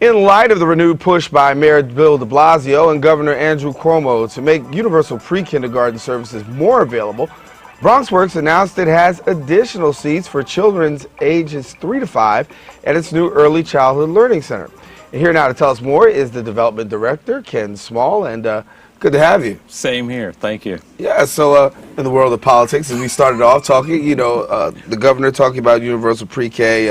In light of the renewed push by Mayor Bill de Blasio and Governor Andrew Cuomo to make universal pre-kindergarten services more available, BronxWorks announced it has additional seats for children's ages 3 to 5 at its new Early Childhood Learning Center. And here now to tell us more is the Development Director, Ken Small, and good to have you. Same here. Thank you. Yeah, so in the world of politics, as we started off talking, the governor talking about universal pre-K,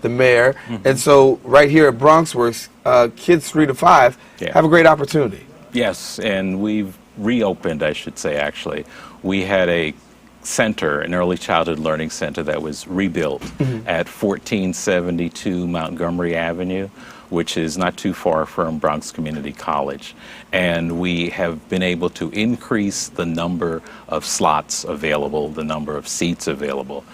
the mayor, and so right here at BronxWorks, kids 3 to 5 have a great opportunity. Yes, and we've reopened, I should say, actually. We had a center, an early childhood learning center that was rebuilt at 1472 Montgomery Avenue, which is not too far from Bronx Community College. And we have been able to increase the number of slots available, the number of seats available.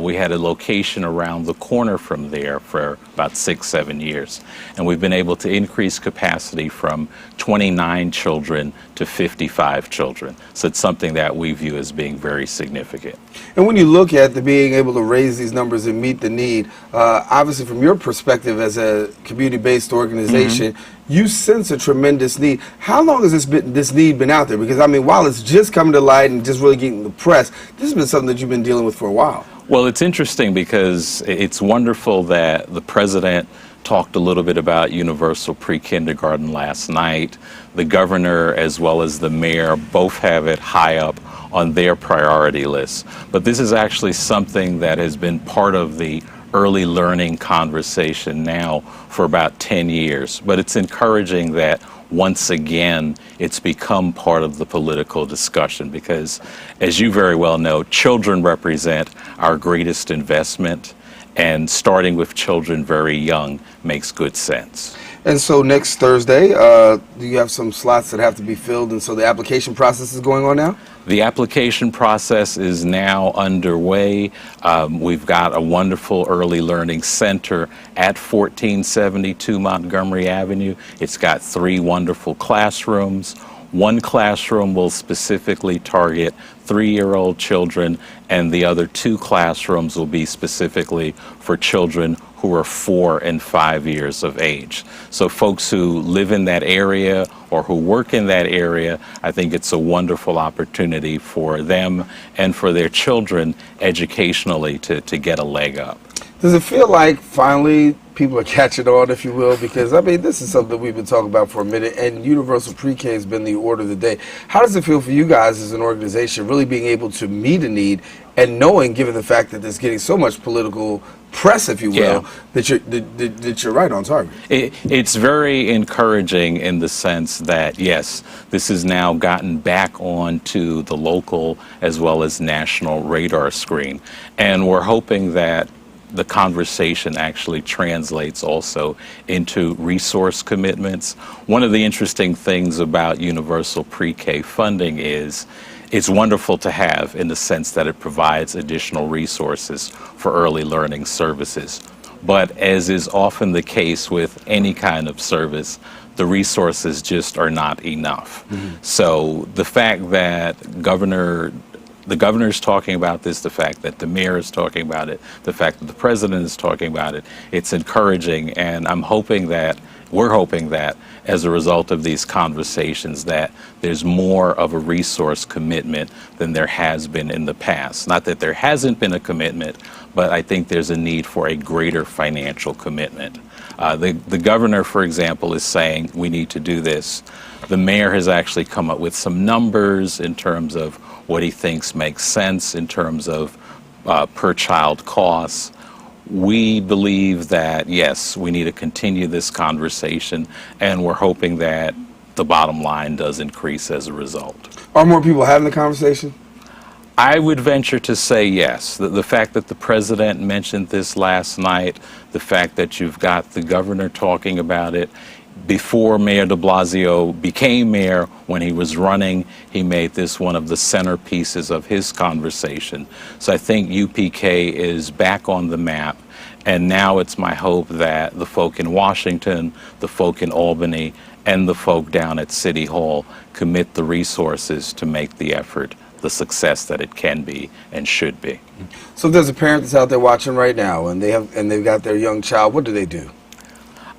We had a location around the corner from there for about 6-7 years. And we've been able to increase capacity from 29 children to 55 children. So it's something that we view as being very significant. And when you look at being able to raise these numbers and meet the need, obviously from your perspective as a community-based organization, you sense a tremendous need. How long has this need been out there? Because, I mean, while it's just coming to light and just really getting the press, this has been something that you've been dealing with for a while. Well, it's interesting because it's wonderful that the president talked a little bit about universal pre-kindergarten last night. The governor as well as the mayor both have it high up on their priority list. But this is actually something that has been part of the early learning conversation now for about 10 years. But it's encouraging that once again it's become part of the political discussion because, as you very well know, children represent our greatest investment, and starting with children very young makes good sense. And so next Thursday, do you have some slots that have to be filled, and so the application process is going on now? The application process is now underway. We've got a wonderful early learning center at 1472 Montgomery Avenue. It's got 3 wonderful classrooms. One classroom will specifically target 3-year-old children, and the other 2 classrooms will be specifically for children who are 4 and 5 years of age. So folks who live in that area or who work in that area, I think it's a wonderful opportunity for them and for their children educationally to get a leg up. Does it feel like finally people are catching on, if you will? Because, I mean, this is something we've been talking about for a minute, and universal pre-K has been the order of the day. How does it feel for you guys as an organization really being able to meet a need and knowing, given the fact that it's getting so much political press, if you will, that you're right on target? It's very encouraging in the sense that, yes, this has now gotten back onto the local as well as national radar screen. And we're hoping that the conversation actually translates also into resource commitments. One of the interesting things about universal pre-K funding is it's wonderful to have in the sense that it provides additional resources for early learning services. But as is often the case with any kind of service, the resources just are not enough. So the fact that the governor's talking about this, the fact that the mayor is talking about it, the fact that the president is talking about it, it's encouraging, and we're hoping that as a result of these conversations that there's more of a resource commitment than there has been in the past. Not that there hasn't been a commitment, but I think there's a need for a greater financial commitment. The governor, for example, is saying we need to do this. The mayor has actually come up with some numbers in terms of what he thinks makes sense in terms of per child costs. We believe that, yes, we need to continue this conversation, and we're hoping that the bottom line does increase as a result. Are more people having the conversation? I would venture to say yes. The fact that the president mentioned this last night, the fact that you've got the governor talking about it. Before Mayor de Blasio became mayor, when he was running, he made this one of the centerpieces of his conversation. So I think UPK is back on the map, and now it's my hope that the folk in Washington, the folk in Albany, and the folk down at City Hall commit the resources to make the effort the success that it can be and should be. So if there's a parent that's out there watching right now and they've got their young child, what do they do?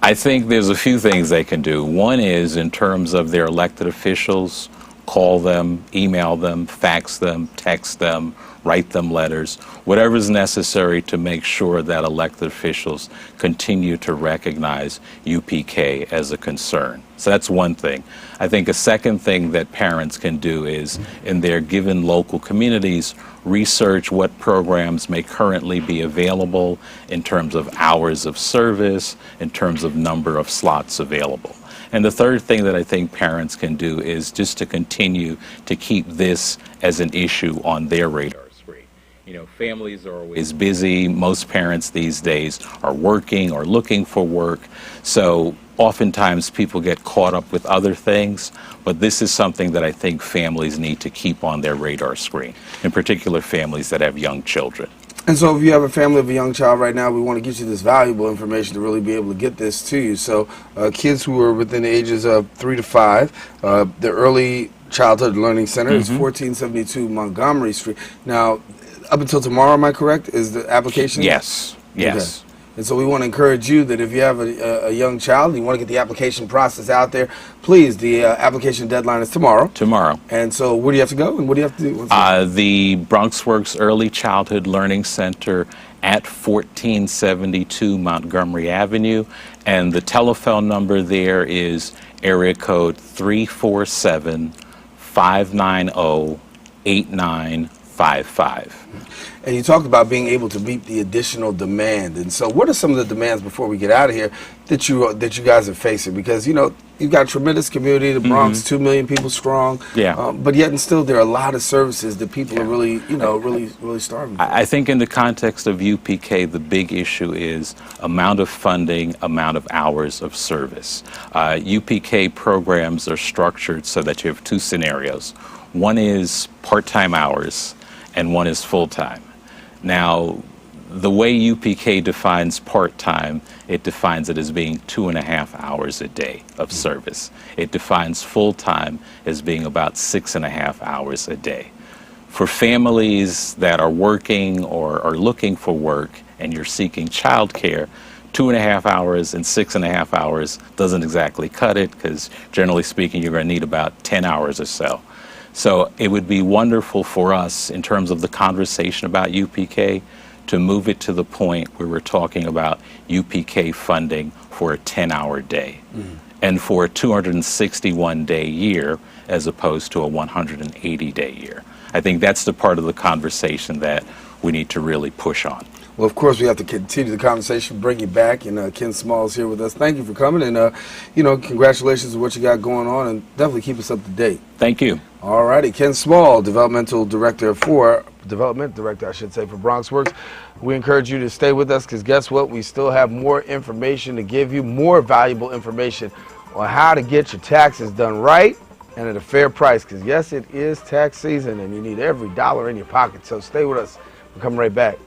I think there's a few things they can do. One is in terms of their elected officials, call them, email them, fax them, text them, write them letters, whatever is necessary to make sure that elected officials continue to recognize UPK as a concern. So that's one thing. I think a second thing that parents can do is, in their given local communities, research what programs may currently be available in terms of hours of service, in terms of number of slots available. And the third thing that I think parents can do is just to continue to keep this as an issue on their radar screen. You know, families are always busy. Most parents these days are working or looking for work. So oftentimes people get caught up with other things, but this is something that I think families need to keep on their radar screen, in particular families that have young children. And so if you have a family of a young child right now, we want to get you this valuable information to really be able to get this to you. So kids who are within the ages of 3 to 5, the Early Childhood Learning Center is 1472 Montgomery Street. Now, up until tomorrow, am I correct? Is the application? Yes, yes. Okay. And so we want to encourage you that if you have a young child and you want to get the application process out there, please, the application deadline is tomorrow. Tomorrow. And so where do you have to go and what do you have to do? The BronxWorks Early Childhood Learning Center at 1472 Montgomery Avenue. And the telephone number there is area code 347-590-8955. And you talked about being able to meet the additional demand. And so what are some of the demands, before we get out of here, that you guys are facing? Because, you know, you've got a tremendous community, the Bronx, 2 million people strong. Yeah. But yet and still there are a lot of services that people are really, you know, really starving for. I think in the context of UPK, the big issue is amount of funding, amount of hours of service. UPK programs are structured so that you have two scenarios. One is part-time hours and one is full-time. Now, the way UPK defines part-time, it defines it as being 2.5 hours a day of service. It defines full-time as being about 6.5 hours a day. For families that are working or are looking for work and you're seeking childcare, 2.5 hours and 6.5 hours doesn't exactly cut it, because generally speaking, you're going to need about 10 hours or so. So it would be wonderful for us, in terms of the conversation about UPK, to move it to the point where we're talking about UPK funding for a 10-hour day and for a 261-day year as opposed to a 180-day year. I think that's the part of the conversation that we need to really push on. Well, of course, we have to continue the conversation, bring you back, and Ken Small is here with us. Thank you for coming, and, you know, congratulations on what you got going on, and definitely keep us up to date. Thank you. All righty. Ken Small, Development Director, for BronxWorks. We encourage you to stay with us, because guess what? We still have more information to give you, more valuable information on how to get your taxes done right and at a fair price, because, yes, it is tax season, and you need every dollar in your pocket. So stay with us. We're coming right back.